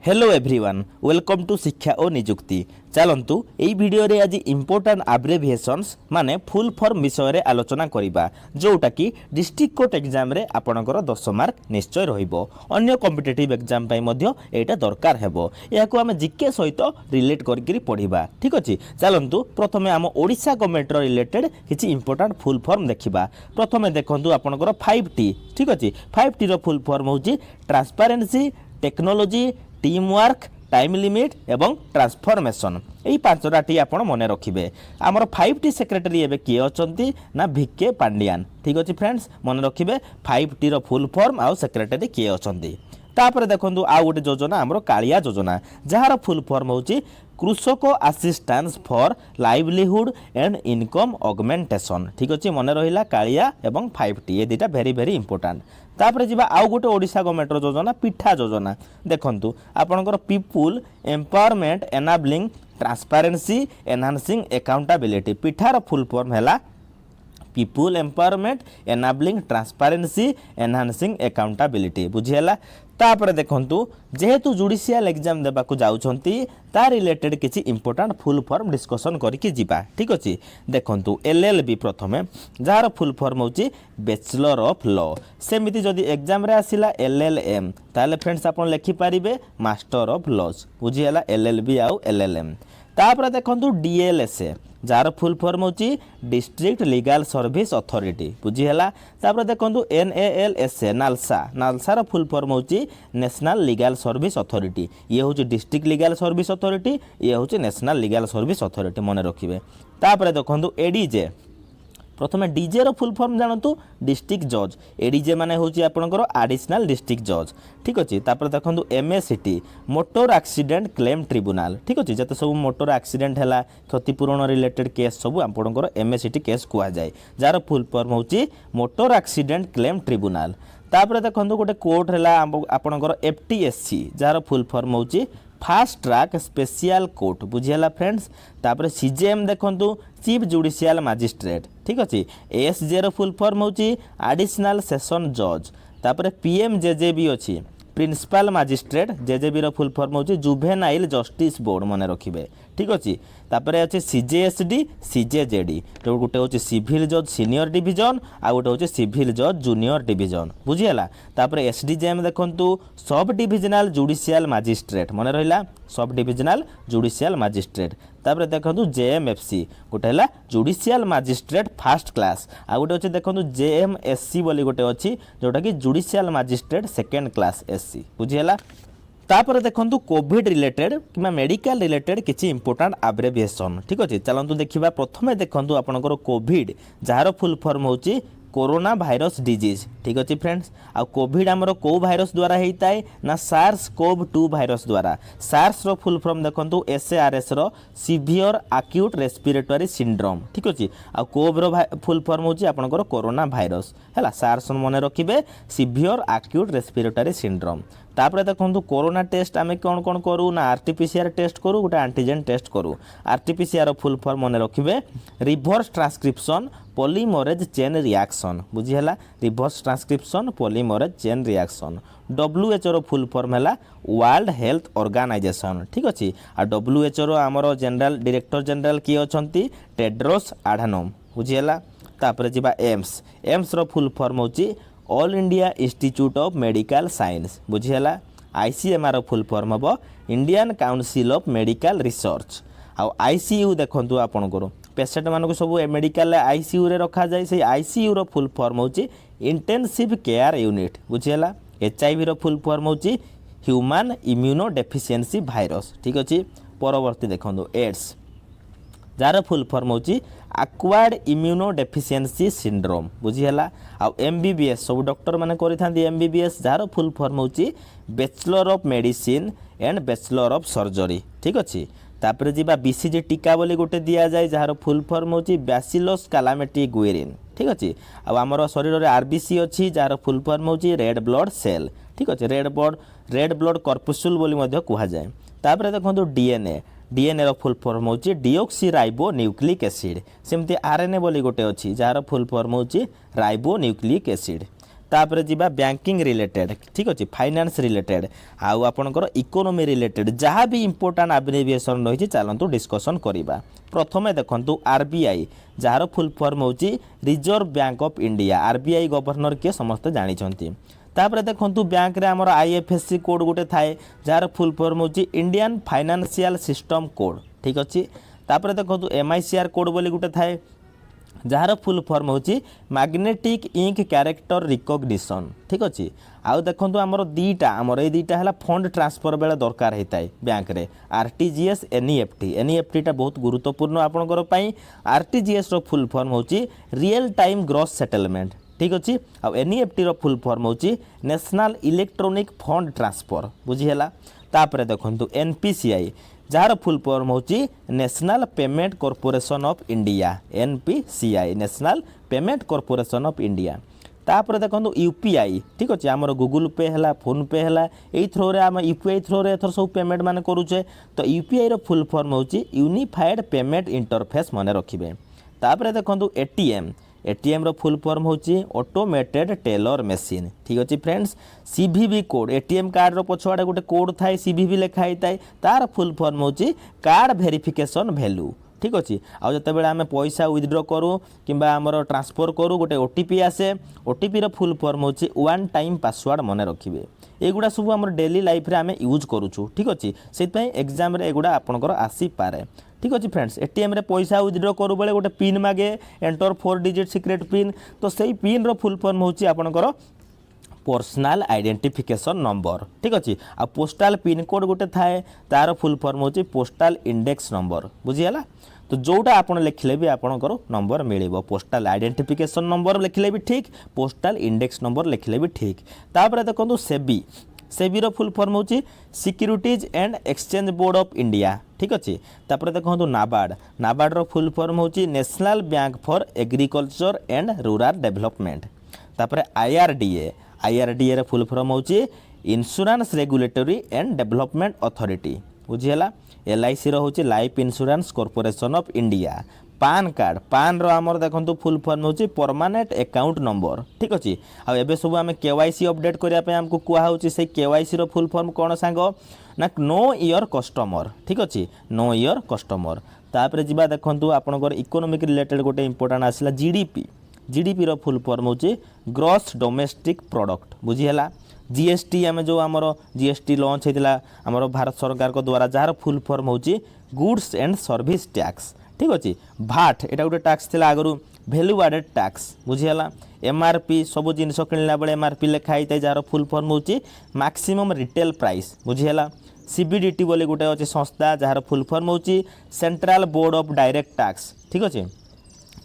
Hello everyone welcome to शिक्षा और निजुक्ति चलतु यही भिडियो रे आज इंपोर्टेंट आब्रेविएशंस माने फुल फॉर्म विषय रे आलोचना करिबा जोटा कि डिस्ट्रिक्ट कोर्ट एग्जाम रे आपणकर 10 मार्क निश्चय रहिबो अन्य कॉम्पिटिटिव एग्जाम पई मध्य एटा दरकार हेबो याको हम जीके सहित रिलेट करके पढ़िबा ठीक अछि चलंतु प्रथमे हम ओडिशा गवर्नमेंट रो रिलेटेड किछि इंपोर्टेंट फुल फॉर्म देखिबा प्रथमे देखंतु आपणकर 5T ठीक अछि 5T रो फुल फॉर्म होछि transparency technology team work time limit एवं ट्रांसफॉर्मेशन यही पांचटा टी आपण मन रखिबे आमर 5T सेक्रेटरी एबे किए अछंती ना भिके पांडियान ठीक अछि फ्रेंड्स मन रखिबे 5T रो फुल फॉर्म आ सेक्रेटरी किए अछंती तापर देखंतु आ गोटे योजना आमर कालिया योजना जहार फुल फॉर्म होची कृषक assistance for livelihood and income augmentation ठीक अछि मन रहिला कालिया एवं 5T ये दुटा वेरी वेरी इंपोर्टेंट तापर जिबा आउ गोटे ओडिशा गवर्नमेंट रो योजना पिठा योजना देखंतु आपनकर people empowerment enabling transparency enhancing accountability पिठार फुल फॉर्म हैला people empowerment enabling transparency enhancing accountability बुझियला तापर देखंतु जेहेतु जुडिशियल एग्जाम देबा को जाउछंती ता रिलेटेड किछि इंपोर्टेंट फुल फॉर्म डिस्कशन करिकि जिबा ठीक अछि देखंतु एलएलबी प्रथमे जार फुल फॉर्म होची बैचलर ऑफ लॉ सेमिति जदि एग्जाम रे आसिला एलएलएम ताले फ्रेंड्स आपण लिखि पारिबे मास्टर ऑफ लॉज बुझियला एलएलबी आउ एलएलएम तापर देखंतु डीएलएसए जार फुल फॉर्म होची डिस्ट्रिक्ट लीगल सर्विस अथॉरिटी बुझिहला तापर देखंतु एनएएलएसए नालसा नालसार फुल फॉर्म होची नेशनल लीगल सर्विस अथॉरिटी ये होची डिस्ट्रिक्ट लीगल सर्विस अथॉरिटी ये होची नेशनल लीगल सर्विस अथॉरिटी मन रखिबे तापर देखंतु एडीजे प्रथमे डीजे रो फुल फॉर्म जानतु डिस्ट्रिक्ट जज एडीजे माने होची आपनकर एडिशनल डिस्ट्रिक्ट जज ठीक अछि तापर देखंतु MACT motor accident claim tribunal ठीक अछि जते सब मोटर एक्सीडेंट हला क्षतिपूरण रिलेटेड केस सब आपनकर एमएसीटी केस कुआ जाय जार फुल फॉर्म होची मोटर एक्सीडेंट क्लेम ट्रिब्यूनल तापर देखंतु गोटे कोर्ट हला आपनकर एफटीएससी जार फुल फॉर्म होची फास्ट ट्रैक स्पेशल कोर्ट बुझियला फ्रेंड्स तापर सीजेएम देखंतु चीफ जुडिशियल मजिस्ट्रेट ठीक अछि एएसजे रो फुल फॉर्म होची एडिशनल सेशन जज तापर पीएमजेजेबी अछि प्रिंसिपल मजिस्ट्रेट जेजेबी रो फुल फॉर्म होची जुवेनाइल जस्टिस बोर्ड मने रखिबे ठीक अछि तापर अछि सीजेएसडी सीजेजेडी तो गुटे होची सिविल जज सीनियर डिवीजन आ गुटे होची सिविल जज जूनियर डिवीजन बुझियला तापर एसडीजेएम देखंतु सब डिविजनल जुडिशियल मजिस्ट्रेट मने रहिला सब डिविजनल जुडिशियल मजिस्ट्रेट तापर देखंतु जेएमएफसी गोटे हला जुडिशियल मजिस्ट्रेट फर्स्ट क्लास आ गोटे अछि देखंतु जेएमएससी बोली गोटे अछि जोटा कि judicial magistrate second class SC बुझियला तापर देखंतु कोविड रिलेटेड किमा मेडिकल रिलेटेड किछि इंपोर्टेंट एब्रिविएशन ठीक अछि चलंतु देखिबा प्रथमे देखंतु आपनकर कोविड जार फुल फॉर्म होची कोरोना भाइरस डिजीज ठीक अछि फ्रेंड्स आ कोविड हमरो को भाइरस द्वारा हेइताय ना सार्स कोव 2 भाइरस द्वारा सार्स रो फुल फॉर्म देखंतु एसएआरएस रो सीवियर एक्यूट रेस्पिरेटरी सिंड्रोम ठीक अछि आ कोव रो फुल फॉर्म होची आपनकर कोरोना भाइरस हला सार्स मने रखिबे सीवियर एक्यूट रेस्पिरेटरी सिंड्रोम तापर देखंतु कोरोना टेस्ट आमे कोन कोन करू ना आरटीपीसीआर टेस्ट करू गोटे एंटीजन टेस्ट करू आरटीपीसीआर फुल फॉर्म मने रखिबे reverse transcription polymerase chain reaction बुझिहला reverse transcription polymerase chain reaction WHO रो फुल फॉर्म हैला वर्ल्ड हेल्थ ऑर्गेनाइजेशन ठीक अछि आ WHO रो हमरो जनरल डायरेक्टर जनरल की अछंती टेड्रोस एडहानोम बुझिहला तापर जिबा एम्स रो फुल फॉर्म होची all India institute of medical science बुझिहला आईसीएमआर फुल फॉर्म हबो Indian council of medical research आ आईसीयू देखंतु आपन करो पेशेंट मानको सब मेडिकल आईसीयू रे रखा जाय से आईसीयू रो फुल फॉर्म होची इंटेंसिव केयर यूनिट बुझिहला एचआईवी रो फुल फॉर्म होची ह्यूमन इम्यूनो डेफिशिएंसी वायरस ठीक अछि परवर्ती देखंतु एड्स जार फुल फॉर्म होची एक्वायर्ड इम्यूनो डेफिशिएंसी सिंड्रोम बुझिहला आ एमबीबीएस सब डॉक्टर माने करिथांदी एमबीबीएस जार फुल फॉर्म होची bachelor of medicine and bachelor of surgery ठीक अछि तापर जिबा बीसीजी टीका बोली गोटे दिया जाय जार फुल फॉर्म होची बैसिलस कैलामिटी गुएरिन ठीक अछि आ हमर शरीर रे आरबीसी अछि जार फुल फॉर्म होची रेड ब्लड सेल ठीक अछि रेड ब्लड कॉर्पस्युल बोली मध्ये कुहा जाय तापर देखंतु डीएनए रो फुल फॉर्म होची डीऑक्सी राइबो न्यूक्लिक एसिड सेमति आरएनए बोली गोटे अछि जार फुल फॉर्म होची राइबो न्यूक्लिक एसिड तापर जीवा बैंकिंग रिलेटेड ठीक अच्छे फाइनेंस रिलेटेड आउ आपणकर इकोनोमी रिलेटेड जहाँ भी इंपोर्टाट एब्रिविएशन रही चलतु डिस्कसन करवा। प्रथमे देखु आरबीआई जार फुल फॉर्म होची reserve bank of India. RBI governor किए समस्त जानी। तापर देखु बैंक रे हमर आईएफएससी कोड गोटे थाए जार फुल फॉर्म होची इंडियन फाइनेंशियल सिस्टम कोड ठीक अच्छे। तापर देखु एमआईसीआर कोड बोली गोटे थाए जार फुल फॉर्म होची मैग्नेटिक इंक कैरेक्टर रिकॉग्निशन ठीक अच्छे। आउ देखो आमर दीटा आमर ये दीटा है फंड ट्रांसफर बेले दरकार होता है बैंक रे आरटीजीएस एनईएफटी। एनईएफटी टा बहुत गुरुत्वपूर्ण आपंकर। आरटीजीएस रो फुल फॉर्म होची रियल टाइम ग्रॉस सेटलमेंट ठीक अच्छे। आ एनईएफटी रो फुल फॉर्म होची नेशनल इलेक्ट्रॉनिक फंड ट्रांसफर बुझीला। तापर देखो एनपीसीआई जार फुल फॉर्म होची national payment corporation of India NPCI national payment corporation of India. तापर देखो यूपीआई ठीक अच्छे आमर गूगल पे है फोन पे है यही थ्रो रे आम यूपीआई थ्रो रे एथर सब पेमेंट मान करुचे तो यूपीआई रो फुल फॉर्म होची यूनिफाइड पेमेंट इंटरफेस मन रखिबे। तापर देखो एटीएम एटीएम रो फुल फॉर्म होची ऑटोमेटेड टेलर मशीन ठीक अच्छे friends. CVV code ATM card रो पछवाड़े गोटे कोड थाए सीवीवी लिखा होता तार फुल फॉर्म होची कार्ड वेरिफिकेशन वैल्यू ठीक अच्छे। आउ जितेबाला आम पैसा विथड्र करूँ कि आमर ट्रांसफर करूँ गोटे ओटीपी आसे ओटीपी रो फुल फॉर्म होची वन टाइम पासवर्ड मन रखिबे। एगुड़ा सब आम डेली लाइफ रे आम यूज करूँ ठीक अच्छे से एग्जाम रे एगुड़ा आपनकर आसी पारे ठीक अच्छे फ्रेंड्स। एटीएम रे पैसा विथड्र करूँ बेले गोटे पिन मागे एंटर 4 डिजिट सिक्रेट पिन तो सही पिन रो फुल फॉर्म होची आपनकर पर्सनल आइडेंटिफिकेशन नंबर ठीक अच्छे। आ पोस्टाल पिन कोड गोटे थाए तार फुल फॉर्म होची पोस्टाल इंडेक्स नंबर बुझीगला। तो जोटा आपन लिखले भी आपनकर नंबर मिलिबो पोस्टाल आइडेंटिफिकेशन नंबर लिखले भी ठीक पोस्टाल इंडेक्स नंबर लिखले भी ठीक। तापर देखो सेबी सेबी रो फुल फॉर्म होची securities and exchange board of India ठीक अच्छे। तापर देखो नाबार्ड नाबार्ड रो फुल फॉर्म होची national bank for agriculture and rural development. तापर आईआरडीए रो फुल फॉर्म होची insurance regulatory and development authority बुझीगला। एलआईसी रो होची life insurance corporation of India. PAN card PAN रो आमर देखो फुल फॉर्म होची परमानेंट अकाउंट नंबर ठीक अच्छे। आबे सब आम केवाईसी अपडेट करने आमको कहूँ से केवाईसी रो फुल फॉर्म कौन सांग ना नो योर कस्टमर ठीक अच्छे नो योर कस्टमर। तापर जीवा देखो आपनकर इकोनॉमिक रिलेटेड गोटे इंपोर्टेंट आसला जीडीपी जीडीपी रो फुल फॉर्म होची ग्रॉस डोमेस्टिक प्रोडक्ट बुझीगला। जीएसटी आम जो आमर जीएसटी लॉन्च होता आमर भारत सरकार को द्वारा जार फुल फॉर्म होची गुड्स एंड सर्विस टैक्स ठीक अच्छे। भाट एटा गोटे टैक्स थिला आगरू वैल्यू एडेड टैक्स बुझीगला। एमआरपी सब जिनस किणला बेले एमआरपी लिखा होता जार फुल फॉर्म होची मैक्सिमम रिटेल प्राइस बुझीगला। सीबीडीटी बोले गोटे अच्छे संस्था जार फुल फॉर्म होची central board of direct tax ठीक अच्छे।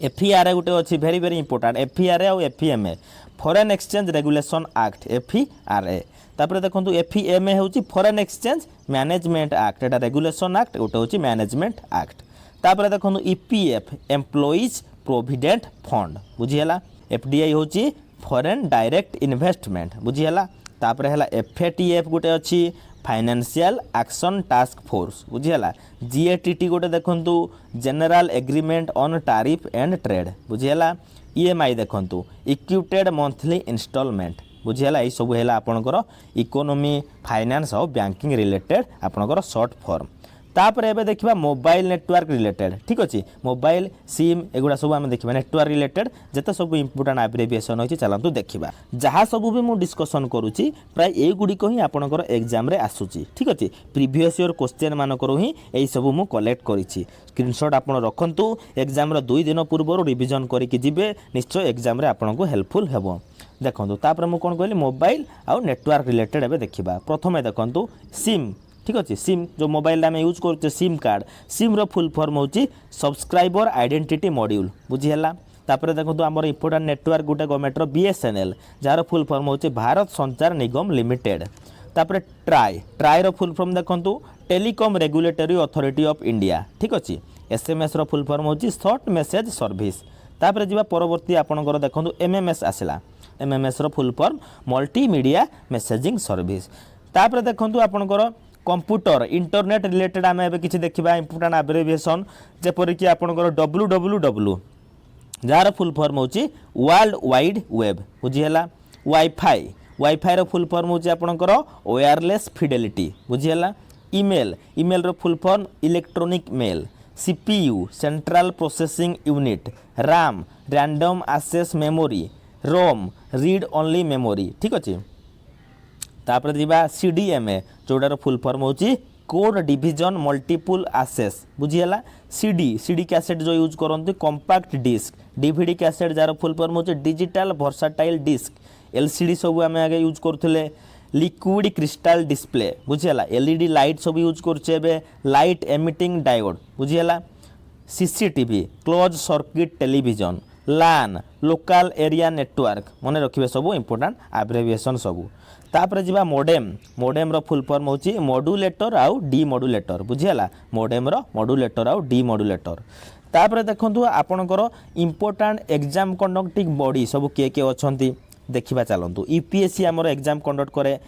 एफईआरए गोटे अच्छी भेरी भेरी इंपोर्टेंट एफईआरए और FEMA foreign exchange regulation act FERA. तापर देखो एफईएमए होची फॉरेन एक्सचेंज मैनेजमेंट एक्ट एटा रेगुलेशन एक्ट गोटे होची मैनेजमेंट एक्ट। तापर देखो ईपीएफ एम्प्लॉइज प्रोविडेंट फंड बुझीगला। एफडीआई होची फॉरेन डायरेक्ट इन्वेस्टमेंट बुझीगला। तापर है एफएटीएफ गोटे अच्छी फाइनेंशियल एक्शन टास्क फोर्स बुझीगला। जीएटीटी गोटे देखु general agreement on tariff and trade बुझीगला। ईएमआई देखु इक्विटेड मंथली इंस्टॉलमेंट बुझीगला। यही सब है आपनकर इकोनॉमी फाइनेंस और बैंकिंग रिलेटेड आपनकर शॉर्ट फॉर्म। तापर एबे देखिबा मोबाइल नेटवर्क रिलेटेड ठीक अच्छे मोबाइल सिम एगुड़ा सब आम देखा नेटवर्क रिलेटेड जिते सब इंपोर्टेंट एब्रिविएशन होची चलतु देखिबा। जहाँ सब भी मुझे डिस्कसन करुच्ची प्राय एगुड़िक ही आपनकर एग्जाम रे आसुची ठीक अच्छे। प्रीवियस ईयर क्वेश्चन मानकर ही यही सब मुझे कलेक्ट करिछि स्क्रीनशॉट आपन रखंतु एग्जाम रो 2 दिन पूर्व रिविजन करके जिबे निश्चय एग्जाम रे आपनको हेल्पफुल हेबो। देखंतु तापर मु कोन कहली मोबाइल आउ नेटवर्क रिलेटेड एबे देखिबा। प्रथमे देखंतु सिम ठीक अच्छे सिम जो मोबाइल आम यूज करुचे सिम कार्ड सिम रो फुल फॉर्म होची सब्सक्राइबर आइडेंटिटी मॉड्यूल बुझीगला। तापर देखो आमर इंपोर्टेंट नेटवर्क गोटे गवर्नमेंट बीएसएनएल जार फुल फॉर्म होची भारत संचार निगम लिमिटेड। तापर ट्राई रो फुल फॉर्म देखंतु telecom regulatory authority of India ठीक अच्छे। एसएमएस रो फुल फॉर्म होची शॉर्ट मेसेज सर्विस। तापर जीवा परवर्ती आपनकर देखंतु एमएमएस आसला एमएमएस रो full form multimedia messaging service. तापर देखंतु आपनकर कंप्यूटर इंटरनेट रिलेटेड आम ए कि देखा इंपोर्टेंट एब्रिविएशन जेपरिक आपनकर www जार फुल फॉर्म होची वर्ल्ड वाइड वेब बुझीगला। वाईफाई वाईफाई रो फुल फॉर्म होची आपनकर वायरलेस फिडेलिटी बुझियला। ईमेल ईमेल रो full form electronic mail. CPU central processing unit. RAM random access memory. ROM read only memory ठीक अछि। तापर दिबा सीडीएमए जोडार फुल फॉर्म होची कोड डिवीजन मल्टीपल एक्सेस बुझियला। सीडी कैसेट जो यूज करते कंपैक्ट डिस्क। डीवीडी कैसेट जार फुल फॉर्म होची डिजिटल वर्साटाइल डिस्क। एलसीडी सब आम आगे यूज करते लिक्विड क्रिस्टाल डिस्प्ले बुझियला। एलईडी लाइट सब यूज करछे लाइट एमिटिंग डायोड बुझियला। CCTV close circuit television. LAN local area network मन रखिए सब इंपोर्टेंट एब्रिविएशन सब। तापर जिबा मोडेम मोडेम रो फुल फॉर्म होची मॉड्यूलेटर आउ डीमॉड्यूलेटर बुझियला। मोडेम रो मॉड्यूलेटर आउ डीमॉड्यूलेटर। तापर देखंतु आपनकर इंपोर्टेंट एग्जाम कंडक्टिंग बॉडी सब के अछंती देखिबा चलंतु। यूपीएससी हमर एग्जाम कंडक्ट करे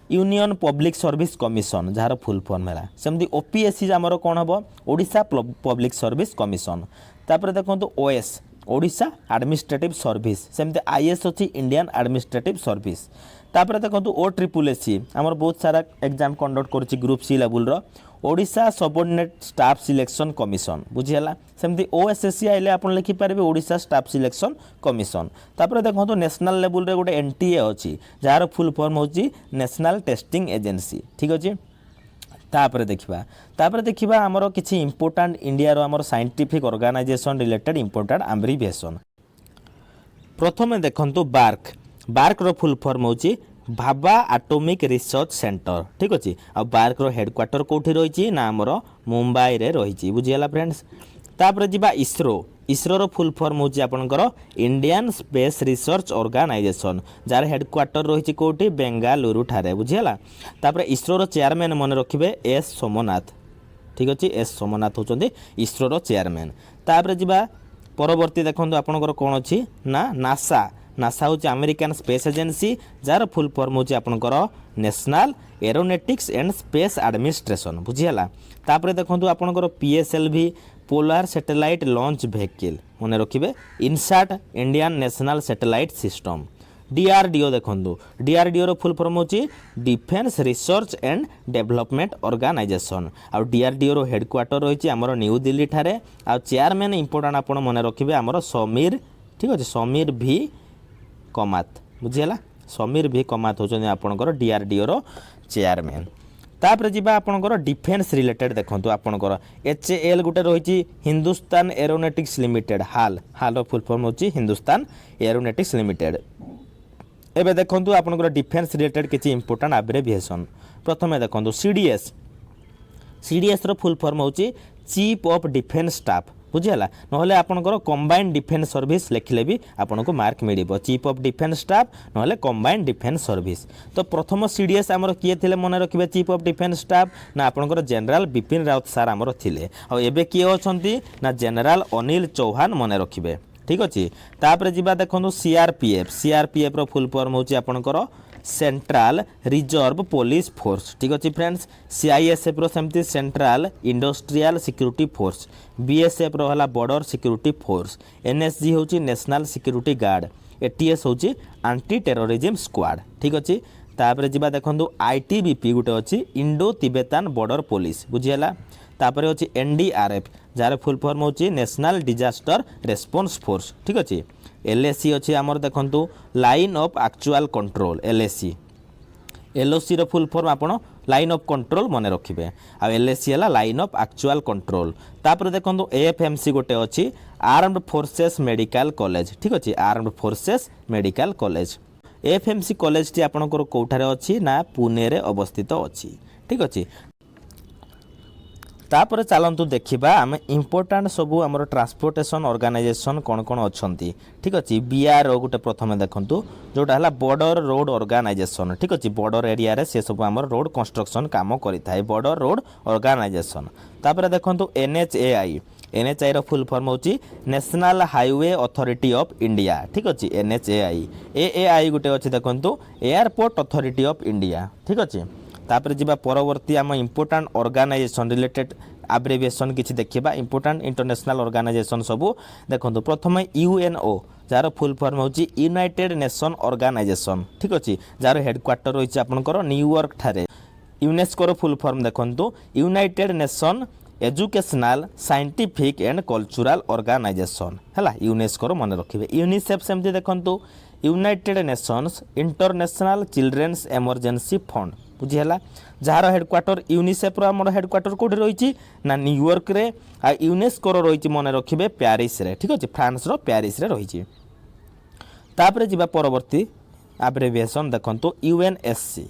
union public service commission jar full form है। सेमती ओपीएससी हमर कोन हबो ओडिशा पब्लिक सर्विस कमिशन। तापर देखंतु ओएस ओडिशा एडमिनिस्ट्रेटिव सर्विस। सेमती आईएएस अछि इंडियन एडमिनिस्ट्रेटिव सर्विस। तापर देखंतु ओ ट्रिपल एससी हमर बहुत सारा एग्जाम कंडक्ट करछि ग्रुप सी लेवल रो Odisha subordinate staff selection commission बुझियला। सेमती ओएसएससी आइले आपण लिखि पारबे ओडिशा स्टाफ सिलेक्शन कमिशन। तापर देखंतु नेशनल लेवल रे गोटे एनटीए अछि जार फुल फॉर्म होछि नेशनल टेस्टिंग एजेंसी ठीक अछि। तापर देखिबा हमर किछि इंपोर्टेंट इंडिया रो हमर scientific organisation related important abbreviation. प्रथमे देखंतु बार्क बार्क रो फुल फॉर्म होची भाभा एटॉमिक रिसर्च सेंटर ठीक अछि। आ बार्क रो हेडक्वार्टर कोठी रहिछि ना हमर मुंबई रे रहिछि बुझियला फ्रेंड्स। तापर जिबा इसरो इसरो रो फुल फॉर्म होची आपनकर इंडियन स्पेस रिसर्च ऑर्गेनाइजेशन जार हेडक्वार्टर रहिछि कोठी बेंगालुरु ठारे बुझियला। तापर इसरो रो चेयरमैन मन रखिबे एस सोमनाथ ठीक अछि। एस सोमनाथ होचंदी इसरो रो चेयरमैन। तापर जिबा परवर्ती देखंतु आपनकर कोन अछि ना नासा नासा हूँ अमेरिकन स्पेस एजेंसी जार फुल फॉर्म हूँ आपनकर national aeronautics and space administration बुझियला। तापर देखंतु आपनकर PSLV polar satellite launch vehicle मन रखिबे INSAT Indian national satellite system. DRDO देखंतु डीआरडीओ रो फुल फॉर्म होची defence research and development organisation. आ डीआरडीओ रो हेडक्वार्टर रहिछि हमर न्यू दिल्ली ठारे। आ चेयरमैन इंपोर्टेंट आपण मन रखिबे हमर समीर ठीक अछि समीर भी कमात बुझियला। समीर भी कमात होचनी आपनकर डीआरडीओ रो चेयरमैन। तापर जिबा आपनकर डिफेंस रिलेटेड देखंतु आपनकर एचएएल गुटे रहिछि हिंदुस्तान एरोनॉटिक्स लिमिटेड हाल रो फुल फॉर्म होछि हिंदुस्तान एरोनॉटिक्स लिमिटेड। एबे देखंतु आपनकर डिफेंस रिलेटेड किछि इंपोर्टेंट एब्रिविएशन। प्रथमे देखंतु सीडीएस सीडीएस रो फुल फॉर्म होछि चीफ ऑफ डिफेंस स्टाफ बुझियला। नहले आपनकर कंबाइंड डिफेंस सर्विस लेखिले भी आपनको मार्क मिलिबो चीफ ऑफ डिफेंस स्टाफ नहले कंबाइंड डिफेंस सर्विस। तो प्रथम सीडीएस हमर किए थिले मन रखिबे चीफ ऑफ डिफेंस स्टाफ ना आपनकर जनरल बिपिन रावत सर हमर थिले। आ एबे किए अछंती ना जनरल अनिल चौहान मन रखिबे ठीक अछि। तापर जिबा देखंतु सीआरपीएफ रो फुल फॉर्म होछि आपनकर सेंट्रल रिजर्व पुलिस फोर्स ठीक अच्छे फ्रेंड्स। सीआईएसएफ रो सेमती central industrial security force. BSF रो हला बॉर्डर सिक्योरिटी फोर्स। एनएसजी होची नेशनल सिक्योरिटी गार्ड। एटीएस होची एंटी टेररिज्म स्क्वाड ठीक अच्छे। तापर जिबा देखंतु आईटीबीपी गुटे अछि इंडो तिब्बतान बॉर्डर पुलिस बुझियला। तापर अछि एनडीआरएफ जार फुल फॉर्म होची नेशनल डिजास्टर रेस्पॉन्स फोर्स ठीक अच्छे। एलएसी अच्छे आमर देखंतु line of actual control LAC. LOC रो फुल फॉर्म आपण लाइन ऑफ कंट्रोल मन रखिबे। आ एलएसी हला लाइन ऑफ एक्चुअल कंट्रोल। तापर देखंतु एएफएमसी गोटे अछि आर्म्ड फोर्सेस मेडिकल कॉलेज ठीक अछि। Armed forces medical college AFMC college T आपनकर कोठारे अछि ना पुणे रे अवस्थित अछि ठीक अछि। तापर चलतु देखा आम इंपोर्टाट सबू आम ट्रांसपोर्टेशन ऑर्गेनाइजेशन कौन कौन अच्छी ठीक अच्छे। बीआरओ गोटे प्रथम देखूँ जोटा है बॉर्डर रोड ऑर्गेनाइजेशन ठीक अच्छे। बॉर्डर एरिया रे से सब आम रोड कंस्ट्रक्शन काम करें बॉर्डर रोड ऑर्गेनाइजेशन। तापर देखूँ एनएचएआई एनएचआई रो फुल फॉर्म होची national highway authority of India ठीक अच्छे। एनएचएआई एएआई गोटे अच्छे देखूँ एयरपोर्ट अथॉरिटी ऑफ इंडिया ठीक अच्छे। तापर जिबा परवर्ती आम इंपोर्टाट ऑर्गेनाइजेशन रिलेटेड आब्रेविएशन किछि देखिबा इंपोर्टेंट इंटरनेशनल ऑर्गेनाइजेशन सबू देखंतु प्रथम यूएनओ जार फुल फॉर्म होची यूनाइटेड नेशन ऑर्गेनाइजेशन ठीक अछि जार हेडक्वार्टर होईछि आपनकर न्यूयॉर्क ठारे यूनेस्को रो फुल फॉर्म देखंतु united nation educational scientific and cultural organisation हैला यूनेस्को रो मन रखिबे यूनिसेफ सेमति देखंतु united nations international children's emergency fund बुझीला जार हेडक्वार्टर यूनिसेफ रो हमर हेडक्वार्टर कोठी रहिछि ना न्यूयॉर्क रे आ यूनेस्को रो रहिछि मन रखिबे पेरिस रे ठीक अछि फ्रांस रो पेरिस रे रहिछि तापरे जिबा परवर्ती एब्रिविएशन देखंतु यूएनएससी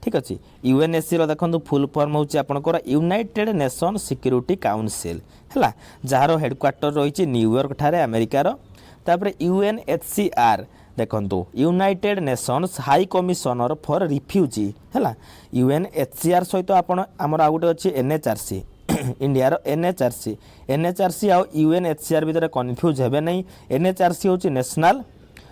ठीक अछि यूएनएससी रो देखंतु फुल फॉर्म होछि आपनकर यूनाइटेड नेशन सिक्योरिटी काउंसिल हैला जार हेडक्वार्टर रहिछि न्यूयॉर्क ठारे अमेरिका रो तापरे यूएनएचसीआर देखंतु united Nations high commissioner for refugee हैला यूएनएचसीआर सहित आपण हमर आ गुटे अछि एनएचआरसी इंडिया रो एनएचआरसी आ यूएनएचसीआर भीतर कंफ्यूज हेबे नै एनएचआरसी होछि नेशनल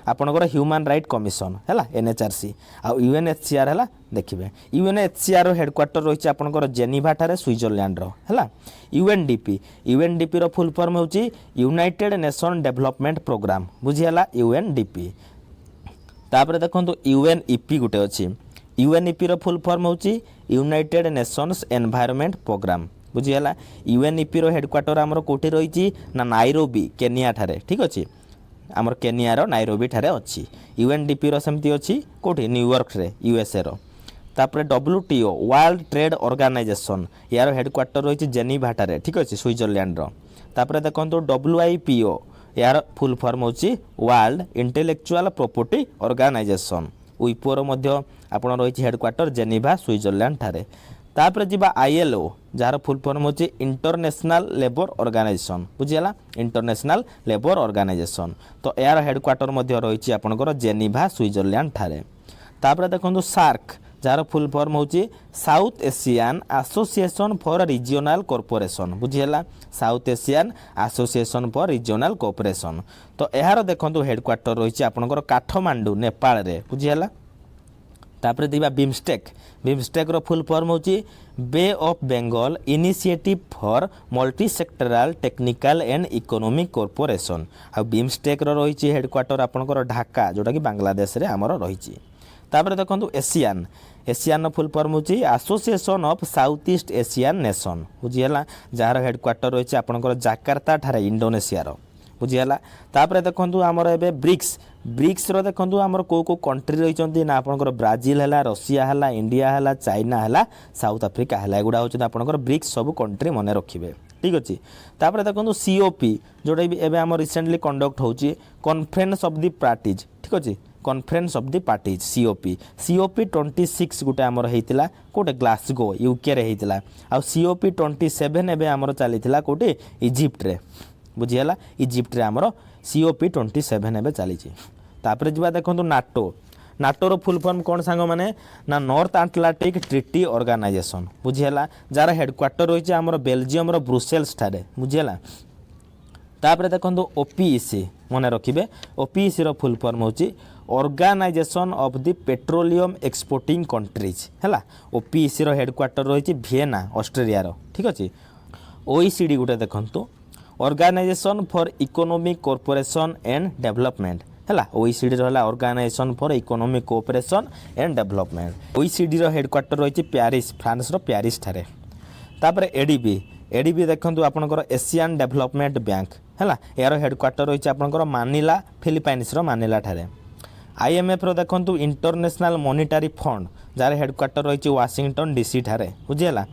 आपनकर ह्यूमन राइट कमिशन हैला एनएचआरसी आ यूएनएचसीआर हैला देखिबे यूएनएचसीआर रो हेडक्वार्टर रहिछि आपनकर जेनीवा ठारे स्विट्जरलैंड रो हैला यूएनडीपी रो फुल फॉर्म होछि यूनाइटेड नेशन डेवलपमेंट प्रोग्राम बुझियाला यूएनडीपी तापर देखंतु यूएनईपी गुटे अछि यूएनईपी रो फुल फॉर्म होछि यूनाइटेड नेशंस एनवायरनमेंट प्रोग्राम बुझियाला यूएनईपी रो हेडक्वार्टर हमर कोठी रहिछि ना नाइरोबी केनिया ठारे ठीक अछि आमर केनिया रो नाइरोबी ठारे अछि यूएनडीपी रो सेमति अछि कोठी न्यूयॉर्क रे यूएसए रो तापर डब्ल्यूटीओ वर्ल्ड ट्रेड ऑर्गेनाइजेशन यार हेडक्वार्टर रहिछि जेनीवा ठारे ठीक अछि स्विट्जरलैंड रो तापर देखंतु डब्ल्यूआईपीओ यार फुल फॉर्म होछि वर्ल्ड इंटेलेक्चुअल प्रॉपर्टी ऑर्गेनाइजेशन विपो रो मध्य आपण रहिछि हेडक्वार्टर जेनीवा स्विट्जरलैंड ठारे तापर जिबा आईएलओ जार फुल फॉर्म होछि इंटरनेशनल लेबर ऑर्गेनाइजेशन बुझियाला इंटरनेशनल लेबर ऑर्गेनाइजेशन तो यार हेडक्वार्टर मध्य रहिछि आपनकर जेनीवा स्विट्जरलैंड ठारे तापर देखंतु सार्क जार फुल फॉर्म होछि South Asian association for regional corporation बुझियाला South Asian association for regional corporation तो यार देखंतु हेडक्वार्टर रहिछि आपनकर काठमांडू नेपाल रे बुझियाला तापर दिबा बिमस्टेक रो फुल फॉर्म होछि bay of Bengal initiative for multi sectoral technical and economic corporation आ बिमस्टेक रो रहिछि हेडक्वार्टर आपनकर ढाका जोटा कि बांग्लादेश रे हमर रहिछि तापर देखंतु एशियन फुल फॉर्म होछि association of south east Asian nation बुझियाला जार हेडक्वार्टर रहिछि आपनकर जाकार्ता ठारे इंडोनेशिया रो बुझियाला तापर देखंतु हमर एबे ब्रिक्स रो देखंतु हमर को कंट्री रहिचंती ना आपनकर ब्राजील हला रशिया हला इंडिया हला चाइना हला साउथ अफ्रीका हला एगुडा होचंती आपनकर ब्रिक्स सब कंट्री मने रखिबे ठीक अछि तापर देखंतु सीओपी जोडा भी एबे हमर रिसेंटली कंडक्ट होची कॉन्फ्रेंस ऑफ द पार्टीज ठीक अछि conference of the parties COP 26 गुटे हमर हेतिला कोटे ग्लासगो यूके रे हेतिला आ सीओपी 27 एबे हमर चलीथिला कोटे इजिप्ट रे बुझियाला इजिप्ट रे हमर सीओपी 27 एबे चली तापर जिबा देखंतु नाटो रो फुल फॉर्म कोन सांग माने ना नॉर्थ अटलांटिक ट्रीटी ऑर्गेनाइजेशन बुझियाला जार हेडक्वार्टर रहिছে हमर बेल्जियम रो ब्रुसेल्स ठारे बुझियाला तापर देखंतु ओपीईसी मने रखिबे ओपीईसी रो फुल फॉर्म होची organisation of the petroleum exporting countries हैला ओपीईसी रो हेडक्वार्टर रहिছে वियना ऑस्ट्रेलिया रो ठीक अछि ओईसीडी गुटे देखंतु organisation for economic corporation and development हैला ओईसीडी रहला organisation for economic cooperation and development OECD रो हेडक्वार्टर रहिছে पेरिस फ्रांस रो पेरिस ठारे तापर एडीबी देखंतु आपनकर एशियन डेवलपमेंट बैंक हैला यार हेडक्वार्टर रहिছে आपनकर मानिला फिलिपाइंस रो मानिला ठारे आईएमएफ रो देखंतु इंटरनेशनल मॉनेटरी फंड जार हेडक्वार्टर रहिছে वाशिंगटन डीसी ठारे बुझियाला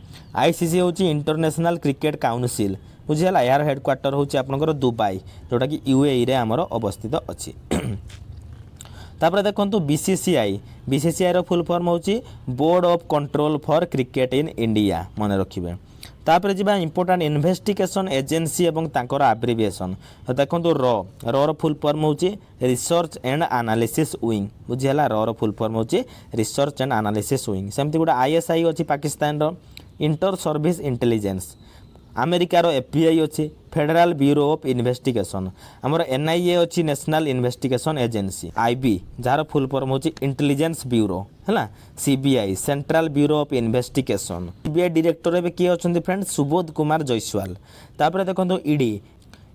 आईसीसी होची इंटरनेशनल क्रिकेट काउंसिल बुझियाला यार हेडक्वार्टर होची आपनकर दुबई जोटा कि यूएई रे हमर अवस्थित अछि तापर देखंतु बीसीसीआई रो फुल फॉर्म होची board of control for cricket in India मने रखिबे तापर जिबा इंपोर्टेंट इन्वेस्टिगेशन एजेंसी एवं तांकर एब्रिविएशन तो देखंतु रो फुल फॉर्म होची रिसर्च एंड एनालिसिस विंग बुझियाला रो फुल फॉर्म होची रिसर्च एंड एनालिसिस विंग सेमति गुडा आईएसआई अछि पाकिस्तान रो इंटर सर्विस इंटेलिजेंस अमेरिकार एफबीआई अच्छी फेडरल ब्यूरो ऑफ इन्वेस्टिगेशन आमर एनआईए अच्छी नेशनल इन्वेस्टिगेशन एजेंसी आईबी जार फुल फॉर्म होची इंटेलिजेंस ब्यूरो है CBI central bureau of investigation CBI director एवं किए अच्छा फ्रेंड सुबोध कुमार जयसवाल तापर देखो ईडी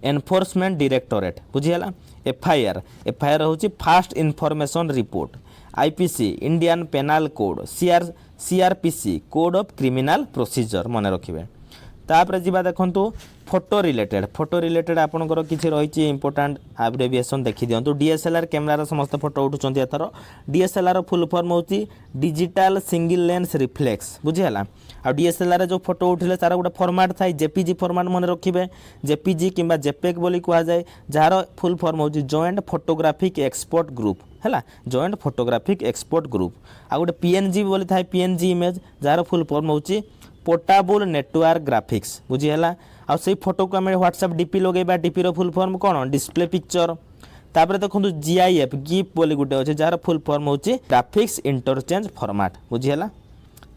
एनफोर्समेंट डायरेक्टोरेट बुझीगला एफआईआर होची fast information report IPC Indian penal code CrPC code of criminal procedure मन रखिए तापर जी देखो फोटो रिलेटेड आपंकर किसी रही इंपोर्टाट एब्रिविएशन देखी दिंतु डीएसएलआर कैमेरार समस्त फोटो उठुंट एथर डीएसएलआर फुल फॉर्म होची डिजिटल सिंगल लेंस रिफ्लेक्स बुझीगला आ डीएसएलआर जो फोटो उठिले तार गोटे फॉर्मेट थाए जेपीजी फॉर्मेट मन रखिए जेपीजी किंबा जेपेक बोली कहुए जार फुल फॉर्म होची जॉइंट फोटोग्राफिक एक्सपोर्ट ग्रुप है जॉइंट फोटोग्राफिक एक्सपोर्ट ग्रुप आ गोटे पीएनजी बोली थाए PNG image jar full form होची पोर्टेबल नेटवर्क ग्राफिक्स बुझीगला आ से फोटो को आम व्हाट्सएप डीपी लगेबा डीपी रो फुल फॉर्म कौन डिस्प्ले पिक्चर तापर देखो जीआईएफ गिफ बोली गोटे अच्छे जार फुल फॉर्म होची ग्राफिक्स इंटरचेंज फॉर्मेट बुझीगला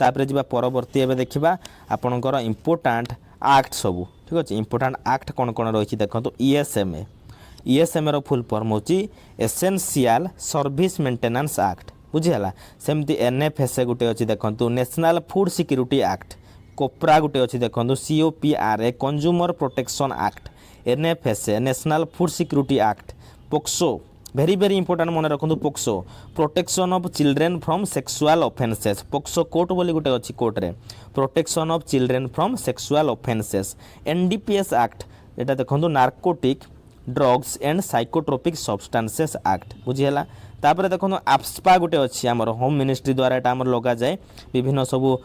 तापर जी परवर्ती एवं देखा आपणकर इंपोर्टाट आक्ट सबू ठीक अच्छे इंपोर्टाट आक्ट कौन कौन रही देखो ईएसएमए रो फुल फॉर्म होची एसेंशियल सर्विस मेंटेनेंस एक्ट बुझीगला सेमती एनएफएसए गोटे अच्छी देखो national food security act COPRA गोटे अच्छी देखो COPRA consumer protection act NFSA national food security act POCSO very very important मन रखु POCSO protection of children from sexual offences POCSO court बोली गोटे अच्छी कोर्ट रे protection of children from sexual offences NDPS act एटा देखो narcotic drugs and psychotropic substances act बुझीगला तापर देखो आप्सपा गोटे अच्छी आमर होम मिनिस्ट्री द्वारा एटा आमर लगा जाए विभिन्न सबू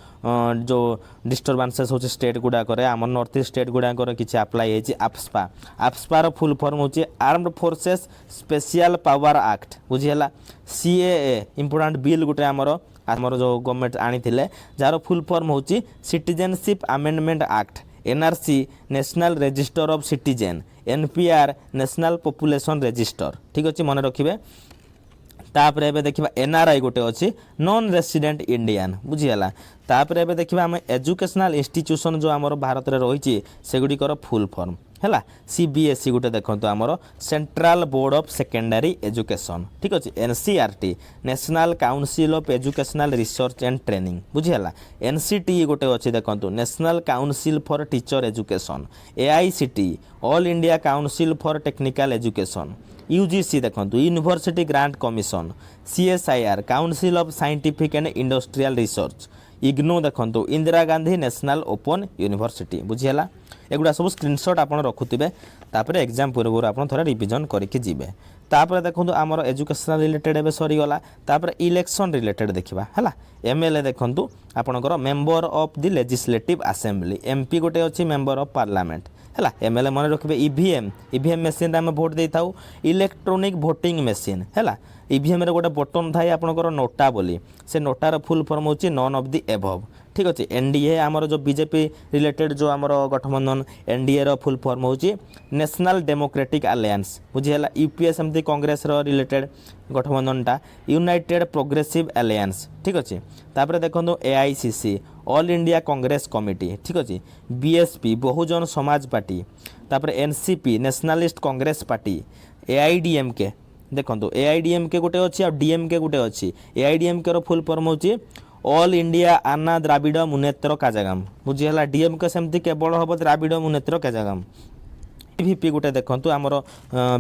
जो डिस्टर्बांसेस होचे स्टेट गुड़ाक आम नॉर्थ ईस्ट स्टेट गुड़ाक किसी आप्लाय होची आप्सपार फुल फॉर्म होची armed forces special power act बुझीगला सीएए इंपोर्टेंट बिल गोटे आमर जो गवर्नमेंट आनी जार फुल फॉर्म होची citizenship amendment act NRC national register of citizen NPR national population register ठीक अच्छे मन रखिए तापर एबे देखिबा एनआरआई गोटे अच्छी नॉन रेसिडेंट इंडियन बुझीगला तापर एबे देखिबा आम एजुकेशनल इंस्टीट्यूशन जो आमर भारत में रही सेगुड़िकर फुल फॉर्म है सीबीएसई गोटे देखो आमर central board of secondary education ठीक अच्छे NCERT national council of educational research and training बुझीगला एनसीटी गोटे अच्छे देखो national council for teacher education AICT all India council for technical education UGC देखो university grant commission CSIR council of scientific and industrial research IGNOU देखो Indira Gandhi national open university बुझीगला एगुड़ा सब screenshot आप रखुवे तापर एग्जाम पूर्व आप थे रिविजन करके जीवे तापर देखो आमर एजुकेशनल रिलेटेड एवं सरीगला तापर इलेक्शन रिलेटेड देखा है एमएलए देखो आपणकर member of the legislative assembly MP गोटे अच्छी मेंबर ऑफ पार्लियामेंट है एमएलए मन रखिए ईवीएम मेसीन आम भोट दे था इलेक्ट्रोनिक भोटिंग मेसीन है ईवीएम गोटे बटन थाए आपणकर नोटा बोली से नोटार फुल फॉर्म होची नॉन ऑफ द एभव ठीक अच्छे एनडीए आमर जो बीजेपी रिलेटेड जो आमर गठबंधन एनडीए रो फुल फॉर्म होची नेशनल डेमोक्रेटिक अलायंस बुझीगला यूपीएस एमती कांग्रेस रो रिलेटेड गठबंधनटा यूनाइटेड प्रोग्रेसिव अलायंस ठीक अच्छे तापर देखो AICC all India Congress committee ठीक अच्छे बीएसपी बहुजन समाज पार्टी तापर NCP nationalist Congress party AIADMK देखो एआईडीएमके गोटे अच्छी आ डीएमके गोटे अच्छी एआईडीएमके रो फुल फॉर्म होची ऑल इंडिया अन्ना द्राविड़ मुनेत्र काजागम बुझीगला डीएमके सेमती केवल हम द्राविड़ मुनेत्र काजागम ईवीपी गोटे देखो आमर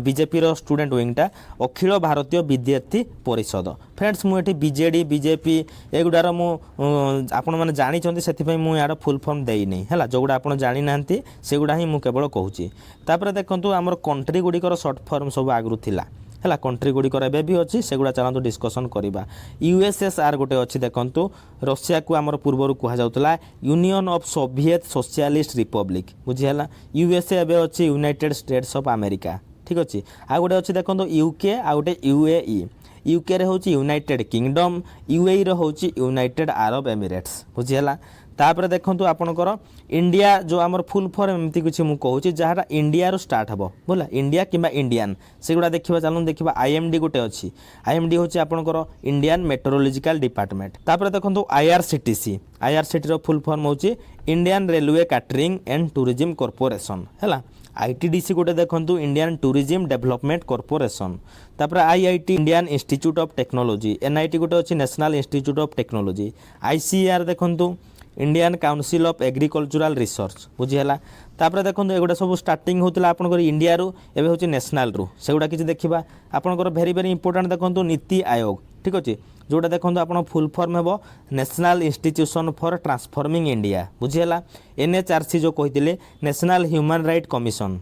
बीजेपी रो स्टूडेंट विंगटा अखिल भारतीय विद्यार्थी परिषद फ्रेंड्स मुझे बीजेडी बीजेपी एगुड़ार मुझे जानी से मुझे यार फुल फॉर्म देनी है जो गुड़ा आप जानी ना से गुड़ा ही मुझे केवल कहूँ तापर देखो आमर कंट्री गुड़िकर सर्ट फॉर्म सब आगु थिला है कंट्री गुड़िकर एवं भी अच्छी से गुड़ा चलते डिस्कसन करवा यूएसएसआर गोटे अच्छी देखो रशिया को आमर पूर्वर कहुला union of Soviet socialist republic बुझीगला यूएसए एवं अच्छी यूनाइटेड स्टेट्स ऑफ अमेरिका ठीक अच्छे आ गोटे अच्छी देखो यूके आ गोटे यूएई यूके रे होची यूनाइटेड किंगडम यूएई रे होची यूनाइटेड अरब एमिरेट्स बुझीगला तापर देखंतु आपणकर इंडिया जो आमर फुल फॉर्म एमती किछि मु कहूछि जहारा इंडिया रो स्टार्ट हबो बोला इंडिया किबा इंडियन सेगुडा देखिबा चालू देखिबा आईएमडी गोटे अछि आईएमडी होछि आपणकर इंडियन मेट्रोलॉजिकल डिपार्टमेंट तापर देखंतु आईआरसीटी रो फुल फॉर्म होछि Indian railway catering and tourism corporation हैला आईटीडीसी गोटे देखंतु इंडियन टूरिज्म डेवलपमेंट कॉर्पोरेशन तापर IIT Indian institute of technology NIT गोटे अछि national institute of technology ICR देखंतु Indian council of agricultural research बुझीला तापर देखंतु एगुडा सब स्टार्टिंग होतला आपनकर इंडिया रू एबे होछि नेशनल रू सेगुडा किछि देखिबा आपनकर भेरी भेरी इंपोर्टेंट देखंतु नीति आयोग ठीक अछि जोटा देखंतु आपण फुल फॉर्म हेबो national institution for transforming India बुझीला एनएचआरसी जो कहितिले नेशनल ह्यूमन राइट कमिशन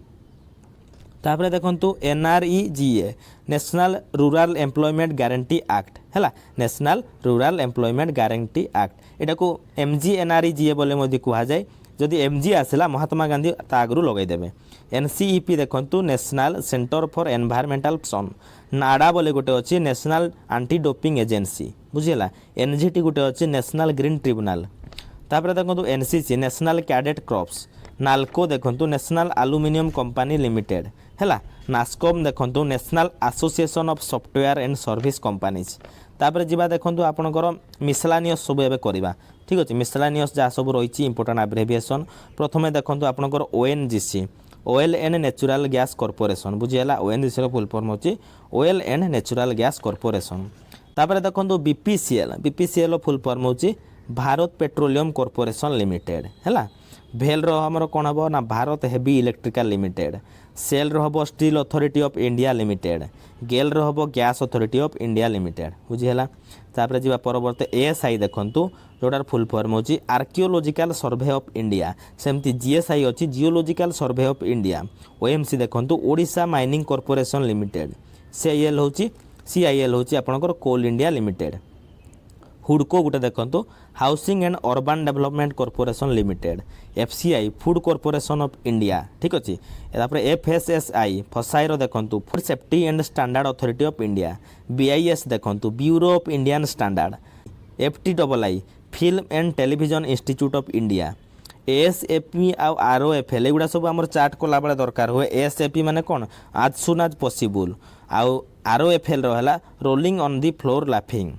तापर देखंतु NREGA national rural employment guarantee act हैला national rural employment guarantee act एटा को एमजीएनआरईजीए बोले मध्ये कुहा जाय जदि एमजी आसला महात्मा गांधी तागरु लगाई देबे एनसीईपी देखंतु national centre for environmental sun NADA बोले गोटे अछि नेशनल एंटी डोपिंग एजेंसी बुझिला एनजीटी गोटे अछि नेशनल ग्रीन ट्रिब्यूनल तापर देखंतु NCC national cadet crops NALCO देखंतु नेशनल एल्युमिनियम कंपनी लिमिटेड हैला नास्कॉम देखंतु national association of software and service companies तापर जिबा देखंतु आपनकर मिसलानियस सब एबे करबा ठीक अछि मिसलानियस जा सब रहिछि इंपोर्टेंट एब्रिविएशन प्रथमे देखंतु आपनकर ONGC oil and natural gas corporation बुझिला ओएनजीसी रो फुल फॉर्म होछि oil and natural gas corporation तापर देखंतु बीपीसीएल रो फुल फॉर्म होछि भारत पेट्रोलियम कॉर्पोरेशन लिमिटेड हैला भेल रो हमर कोन हबो ना Bharat heavy electrical limited SAIL रो हबो steel authority of India limited GAIL रो हबो gas authority of India limited बुझिला तापर जिबा परवर्ती एएसआई देखंतु जोडार फुल फॉर्म होछि आर्कियोलॉजिकल सर्वे ऑफ इंडिया सेमति जीएसआई अछि geological survey of India OMC देखंतु Odisha mining corporation limited CIL होछि आपनकर कोल इंडिया लिमिटेड हुडको गोटे देखंतु housing and urban development corporation limited FCI food corporation of India ठीक अछि तापर एफएसएसआई फसाई रो देखंतु food safety and standard authority of India BIS देखंतु bureau of Indian standard FTI film and television institute of India ASAP आउ ROFL एगुडा सब हमर चार्ट कोला बळे दरकार हुए एएसएपी माने कोन आज सुन आज पॉसिबल आउ आरओएफएल रो हला rolling on the floor laughing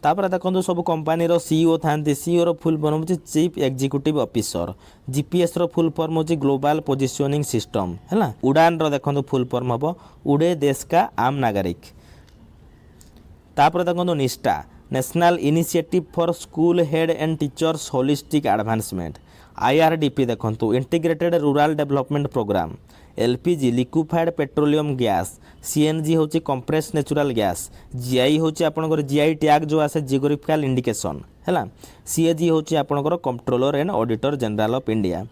तापर देखो सब कंपानी रो सीईओ थांती सीईओ रो फुल फॉर्म होची चीफ एग्जीक्यूटिव ऑफिसर जीपीएस रो फुल फॉर्म होची ग्लोबल पोजिशनिंग सिस्टम हैला उड़ान रो देखो फुल फॉर्म हबो उड़े देश का आम नागरिक तापर देखो Nishtha national initiative for school head and teachers holistic advancement IRDP देखो integrated rural development programme LPG liquefied petroleum gas CNG होची कंप्रेस्ड नेचुरल गैस जीआई होची आपनकर जीआई टैग जो आसे जियोग्राफिकल इंडिकेशन हैला सीएजी होची आपनकर controller and auditor general of India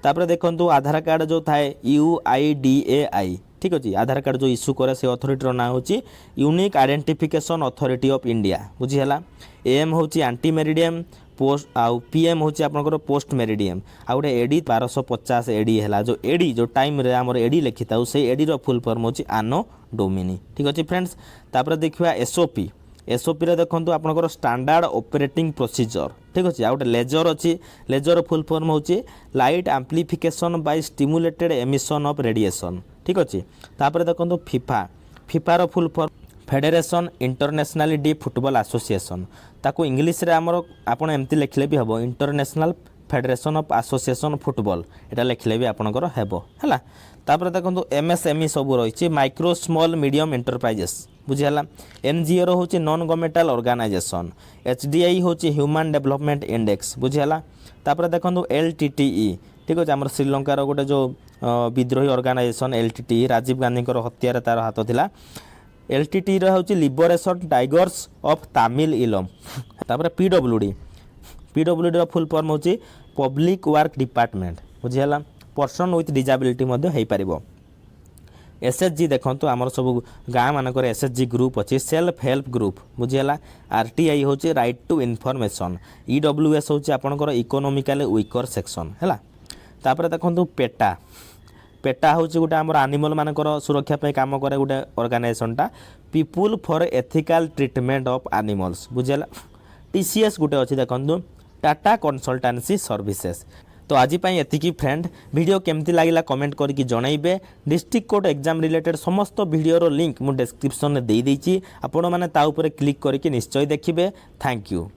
तापर देखंतु आधार कार्ड जो थाए यूआईडीएआई ठीक अछि आधार कार्ड जो इश्यू करे से अथॉरिटी रो ना होची unique identification authority of India बुझी हैला एएम होची एंटी मेरिडियम पोस्ट आउ पीएम होची आपनकर पोस्ट मेरिडियम आ गोटे एडी 1250 एडी हैला जो एडी जो टाइम रे हमर एडी लिखिताउ से एडी रो फुल फॉर्म होची आनो डोमिनी ठीक अछि फ्रेंड्स तापर देखिबा एसओपी रे देखंतु आपनकर स्टैंडर्ड ऑपरेटिंग प्रोसीजर ठीक अछि आ गोटे लेजर अछि लेजर फुल फॉर्म होची light amplification by stimulated emission of radiation ठीक अछि तापर देखंतु फीफा रो full form federation international de football association ताको इंग्लिश रे हमर आपण एमती लिखले भी हबो international federation of association football एटा लिखले भी आपनकर हेबो हैला तापर देखंतु एमएसएमई सब रहिछि माइक्रो स्मॉल मीडियम एंटरप्राइजेस बुझियाला एनजीओ रो होछि नॉन गवर्नमेंटल ऑर्गेनाइजेशन एचडीआई होछि ह्यूमन डेवलपमेंट इंडेक्स बुझियाला तापर देखंतु एलटीटीई ठीक अछि हमर श्रीलंका रो गोटे जो विद्रोही ऑर्गेनाइजेशन एलटीटीई राजीव गांधी को हत्या रे तार हाथ थिला एलटीटी रो होछि liberation tigers of Tamil Eelam तापर पीडब्ल्यूडी रो फुल फॉर्म होछि पब्लिक वर्क डिपार्टमेंट बुझियाला पर्सन विथ डिसेबिलिटी मध्ये हेई परिबो एसएचजी देखंतु हमर सब गाँ मानकर एसएचजी ग्रुप अछि सेल्फ हेल्प ग्रुप बुझियाला आरटीआई होछि राइट टू इन्फॉर्मेशन ईडब्ल्यूएस होछि आपनकर इकोनॉमिकली वीकर सेक्शन हैला तापर देखंतु पेटा होछि गोटे हमर एनिमल मानकर सुरक्षा पे काम करे गोटे ऑर्गेनाइजेशन टा people for ethical treatment of animals बुझियाला टीसीएस गोटे अछि देखंतु टाटा कंसल्टेंसी सर्विसेज। तो आज एतिकी फ्रेंड वीडियो केमती लगिला कमेंट करके जनइबे। डिस्ट्रिक्ट कोर्ट एग्जाम रिलेटेड समस्त वीडियोर लिंक मु डिस्क्रिप्शन में दे देइछि, आपण माने ता ऊपर क्लिक करके निश्चय देखिबे। Thank you.